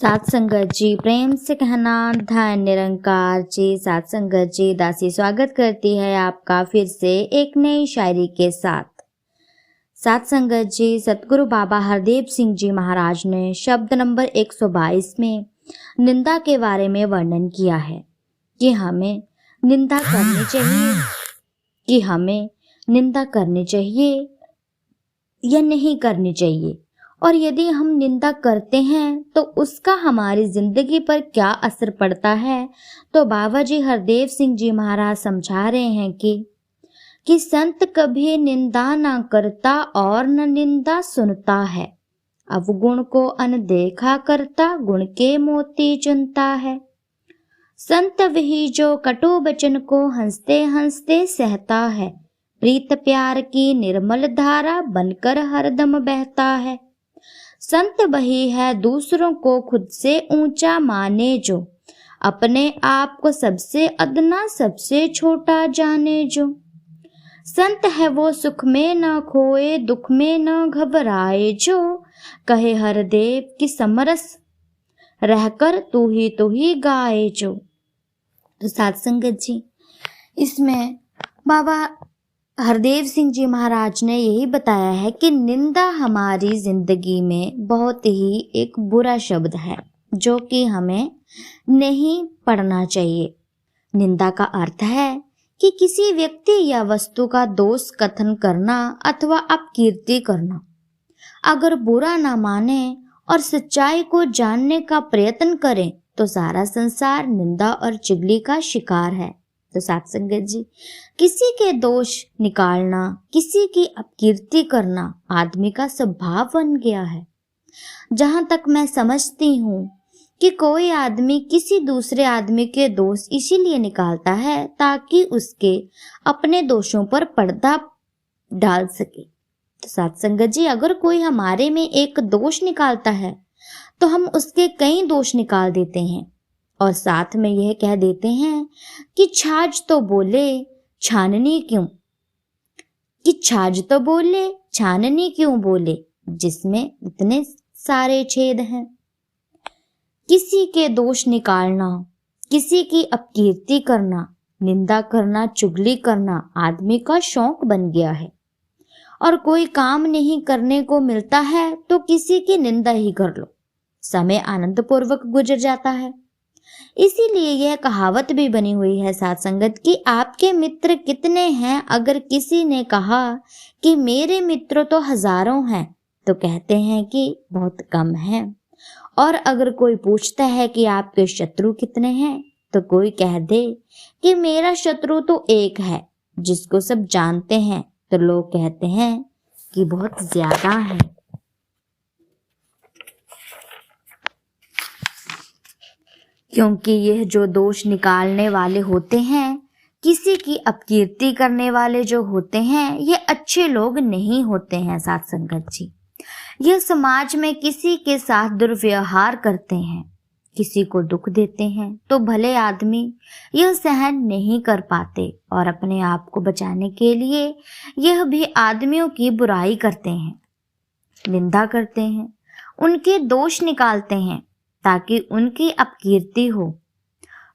सात संगत जी प्रेम से कहना धन निरंकार जी। सात संगत जी दासी स्वागत करती है आपका फिर से एक नई शायरी के साथ। सात संगत जी सतगुरु बाबा हरदेव सिंह जी महाराज ने शब्द नंबर 122 में निंदा के बारे में वर्णन किया है कि हमें निंदा करनी चाहिए या नहीं करनी चाहिए, और यदि हम निंदा करते हैं तो उसका हमारी जिंदगी पर क्या असर पड़ता है। तो बाबा जी हरदेव सिंह जी महाराज समझा रहे हैं कि संत कभी निंदा ना करता और न निंदा सुनता है, अवगुण को अनदेखा करता गुण के मोती चुनता है। संत वही जो कटु वचन को हंसते हंसते सहता है, प्रीत प्यार की निर्मल धारा बनकर हरदम बहता है। संत वही है दूसरों को खुद से ऊंचा माने, जो अपने आप को सबसे अदना सबसे छोटा जाने। जो संत है वो सुख में न खोए दुख में न घबराए, जो कहे हरदेव की समरस रहकर तू ही गाए। जो तो सात संगत जी इसमें बाबा हरदेव सिंह जी महाराज ने यही बताया है कि निंदा हमारी जिंदगी में बहुत ही एक बुरा शब्द है जो कि हमें नहीं पढ़ना चाहिए। निंदा का अर्थ है कि किसी व्यक्ति या वस्तु का दोष कथन करना अथवा अपकीर्ति करना। अगर बुरा ना माने और सच्चाई को जानने का प्रयत्न करें तो सारा संसार निंदा और चुगली का शिकार है। तो सात संगत जी किसी के दोष निकालना, किसी की अपकीर्ति करना आदमी का स्वभाव बन गया है। जहां तक मैं समझती हूँ कि कोई आदमी किसी दूसरे आदमी के दोष इसीलिए निकालता है ताकि उसके अपने दोषों पर पर्दा डाल सके। तो सात संगत जी अगर कोई हमारे में एक दोष निकालता है तो हम उसके कई दोष निकाल देते हैं और साथ में यह कह देते हैं कि छाछ तो बोले छाननी क्यों, छाननी क्यों बोले, जिसमें इतने सारे छेद हैं। किसी के दोष निकालना, किसी की अपकीर्ति करना, निंदा करना, चुगली करना आदमी का शौक बन गया है। और कोई काम नहीं करने को मिलता है तो किसी की निंदा ही कर लो, समय आनंद पूर्वक गुजर जाता है। इसीलिए यह कहावत भी बनी हुई है साथ संगत कि आपके मित्र कितने हैं। अगर किसी ने कहा कि मेरे मित्र तो हजारों हैं तो कहते हैं कि बहुत कम हैं। और अगर कोई पूछता है कि आपके शत्रु कितने हैं तो कोई कह दे कि मेरा शत्रु तो एक है, जिसको सब जानते हैं तो लोग कहते हैं कि बहुत ज्यादा है। क्योंकि यह जो दोष निकालने वाले होते हैं, किसी की अपकीर्ति करने वाले जो होते हैं, ये अच्छे लोग नहीं होते हैं साथ संगत जी। यह समाज में किसी के साथ दुर्व्यवहार करते हैं, किसी को दुख देते हैं तो भले आदमी यह सहन नहीं कर पाते और अपने आप को बचाने के लिए यह भी आदमियों की बुराई करते हैं, निंदा करते हैं, उनके दोष निकालते हैं ताकि उनकी अपकीर्ति हो,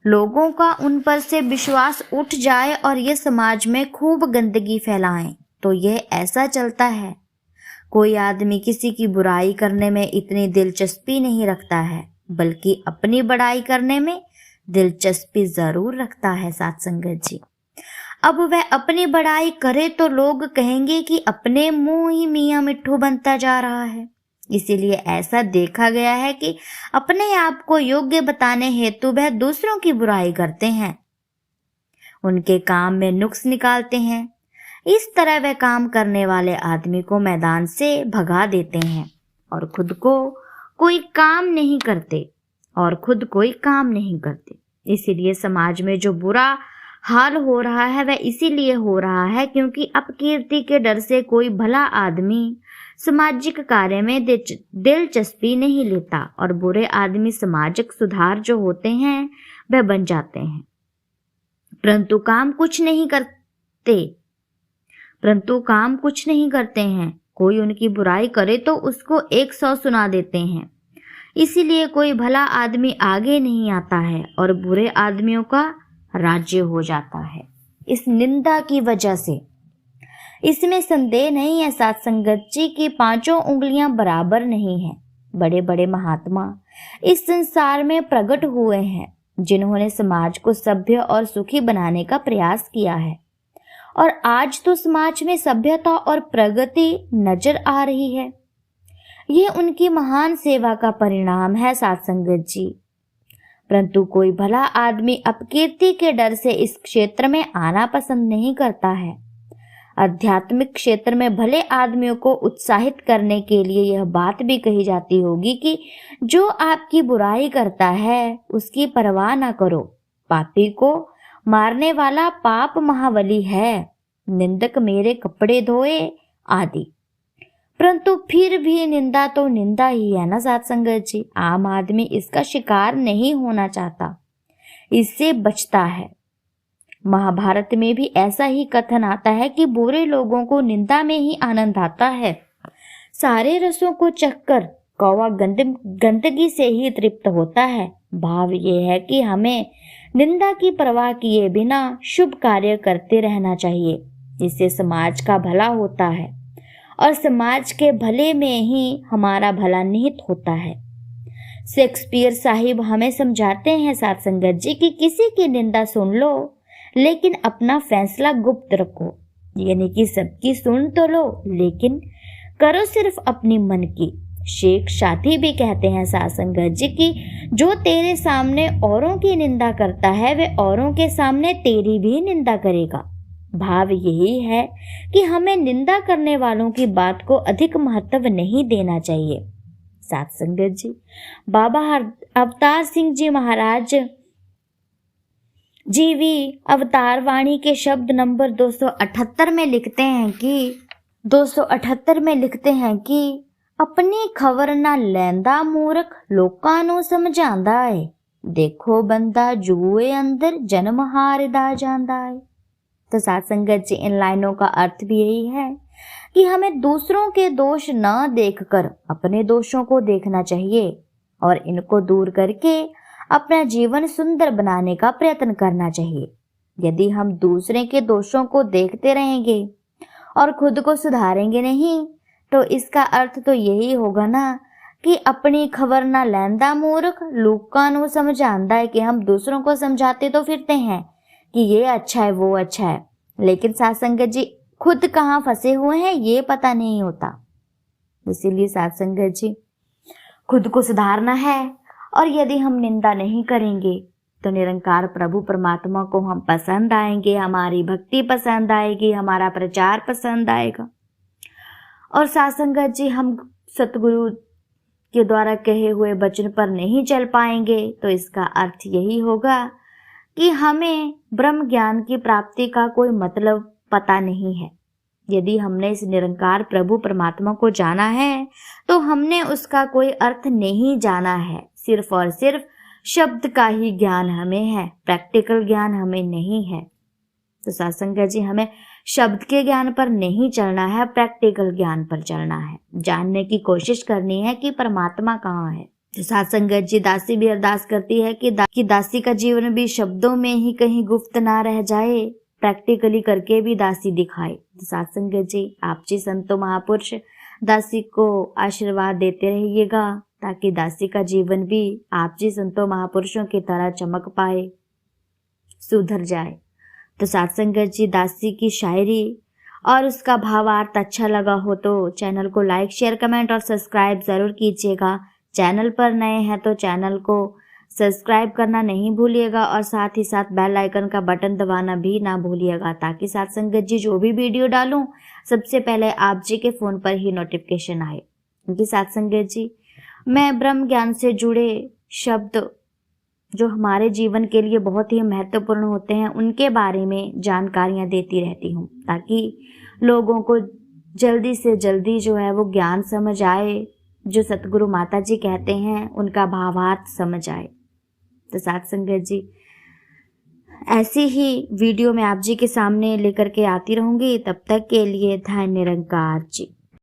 लोगों का उन पर से विश्वास उठ जाए और ये समाज में खूब गंदगी फैलाएं। तो यह ऐसा चलता है। कोई आदमी किसी की बुराई करने में इतनी दिलचस्पी नहीं रखता है, बल्कि अपनी बड़ाई करने में दिलचस्पी जरूर रखता है साथ संगत जी। अब वह अपनी बड़ाई करे तो लोग कहेंगे कि अपने मुंह ही मियां मिट्ठू बनता जा रहा है। इसीलिए ऐसा देखा गया है कि अपने आप को योग्य बताने हेतु वह दूसरों की बुराई करते हैं, उनके काम में नुक्स निकालते हैं। इस तरह वह काम करने वाले आदमी को मैदान से भगा देते हैं और खुद कोई काम नहीं करते। इसीलिए समाज में जो बुरा हाल हो रहा है वह इसीलिए हो रहा है क्योंकि अपकीर्ति के डर से कोई भला आदमी सामाजिक कार्य में दिलचस्पी नहीं लेता और बुरे आदमी सामाजिक सुधार जो होते हैं वह बन जाते हैं, परंतु काम कुछ नहीं करते हैं। कोई उनकी बुराई करे तो उसको 100 सुना देते हैं। इसीलिए कोई भला आदमी आगे नहीं आता है और बुरे आदमियों का राज्य हो जाता है इस निंदा की वजह से। इसमें संदेह नहीं है साथ संगत जी की पांचों उंगलियां बराबर नहीं हैं। बड़े बड़े महात्मा इस संसार में प्रकट हुए हैं जिन्होंने समाज को सभ्य और सुखी बनाने का प्रयास किया है, और आज तो समाज में सभ्यता और प्रगति नजर आ रही है। ये उनकी महान सेवा का परिणाम है साथ संगत जी। परंतु कोई भला आदमी अपकीर्ति के डर से इस क्षेत्र में आना पसंद नहीं करता है। आध्यात्मिक क्षेत्र में भले आदमियों को उत्साहित करने के लिए यह बात भी कही जाती होगी कि जो आपकी बुराई करता है उसकी परवाह न करो, पापी को मारने वाला पाप महाबली है, निंदक मेरे कपड़े धोए आदि। परंतु फिर भी निंदा तो निंदा ही है ना साथ संगत जी। आम आदमी इसका शिकार नहीं होना चाहता, इससे बचता है। महाभारत में भी ऐसा ही कथन आता है कि बुरे लोगों को निंदा में ही आनंद आता है। सारे रसों को चखकर कौवा गंदगी से ही तृप्त होता है। भाव ये है कि हमें निंदा की परवाह किए बिना शुभ कार्य करते रहना चाहिए। इससे समाज का भला होता है और समाज के भले में ही हमारा भला निहित होता है। शेक्सपियर साहिब हमें समझाते हैं साथ संगत जी कि किसी की निंदा सुन लो लेकिन अपना फैसला गुप्त रखो, यानी कि सबकी सुन तो लो लेकिन करो सिर्फ अपनी मन की। शेख शादी भी कहते हैं साथ संगत जी कि जो तेरे सामने औरों की निंदा करता है वे औरों के सामने तेरी भी निंदा करेगा। भाव यही है कि हमें निंदा करने वालों की बात को अधिक महत्व नहीं देना चाहिए साथ संगत जी। बाबा अवतार सिंह जी महाराज जीवी अवतार वाणी के शब्द नंबर 278 में लिखते हैं कि अपनी खबर ना लैंदा मूर्ख लोकां नूं समझांदा है, देखो बंदा जुए अंदर जन्म हारदा जांदा है। तो साथ संगत जी इन लाइनों का अर्थ भी यही है कि हमें दूसरों के दोष न देखकर अपने दोषों को देखना चाहिए और इनको दूर करके अपना जीवन सुंदर बनाने का प्रयत्न करना चाहिए। यदि हम दूसरे के दोषों को देखते रहेंगे और खुद को सुधारेंगे नहीं तो इसका अर्थ तो यही होगा ना कि अपनी खबर ना लैंदा मूर्ख लोकां नूं समझांदा है, कि हम दूसरों को समझाते तो फिरते हैं कि ये अच्छा है वो अच्छा है, लेकिन साथ संगत जी खुद कहाँ फंसे हुए हैं ये पता नहीं होता। इसीलिए साथ संगत जी खुद को सुधारना है और यदि हम निंदा नहीं करेंगे तो निरंकार प्रभु परमात्मा को हम पसंद आएंगे, हमारी भक्ति पसंद आएगी, हमारा प्रचार पसंद आएगा। और साथ संगत जी हम सतगुरु के द्वारा कहे हुए वचन पर नहीं चल पाएंगे तो इसका अर्थ यही होगा कि हमें ब्रह्म ज्ञान की प्राप्ति का कोई मतलब पता नहीं है। यदि हमने इस निरंकार प्रभु परमात्मा को जाना है तो हमने उसका कोई अर्थ नहीं जाना है, सिर्फ और सिर्फ शब्द का ही ज्ञान हमें है, प्रैक्टिकल ज्ञान हमें नहीं है। तो सत्संग जी हमें शब्द के ज्ञान पर नहीं चलना है, प्रैक्टिकल ज्ञान पर चलना है, जानने की कोशिश करनी है कि परमात्मा कहाँ है। तो सत्संगत जी दासी भी अरदास करती है कि दासी का जीवन भी शब्दों में ही कहीं गुप्त ना रह जाए, प्रैक्टिकली करके भी दासी दिखाए। तो सत्संगत जी आप जी संतो महापुरुष दासी को आशीर्वाद देते रहिएगा ताकि दासी का जीवन भी आप जी संतो महापुरुषों की तरह चमक पाए, सुधर जाए। तो सत्संगत जी दासी की शायरी और उसका भावार्थ अच्छा लगा हो तो चैनल को लाइक शेयर कमेंट और सब्सक्राइब जरूर कीजिएगा। चैनल पर नए हैं तो चैनल को सब्सक्राइब करना नहीं भूलिएगा और साथ ही साथ बेल आइकन का बटन दबाना भी ना भूलिएगा ताकि सत्संगत जी जो भी वीडियो डालूं सबसे पहले आप जी के फ़ोन पर ही नोटिफिकेशन आए। क्योंकि सत्संगत जी मैं ब्रह्म ज्ञान से जुड़े शब्द जो हमारे जीवन के लिए बहुत ही महत्वपूर्ण होते हैं उनके बारे में जानकारियाँ देती रहती हूँ ताकि लोगों को जल्दी से जल्दी जो है वो ज्ञान समझ आए, जो सतगुरु माता जी कहते हैं उनका भावार्थ समझ आए। तो सत्संगत जी ऐसी ही वीडियो मैं आप जी के सामने लेकर के आती रहूँगी। तब तक के लिए धन्य निरंकार जी।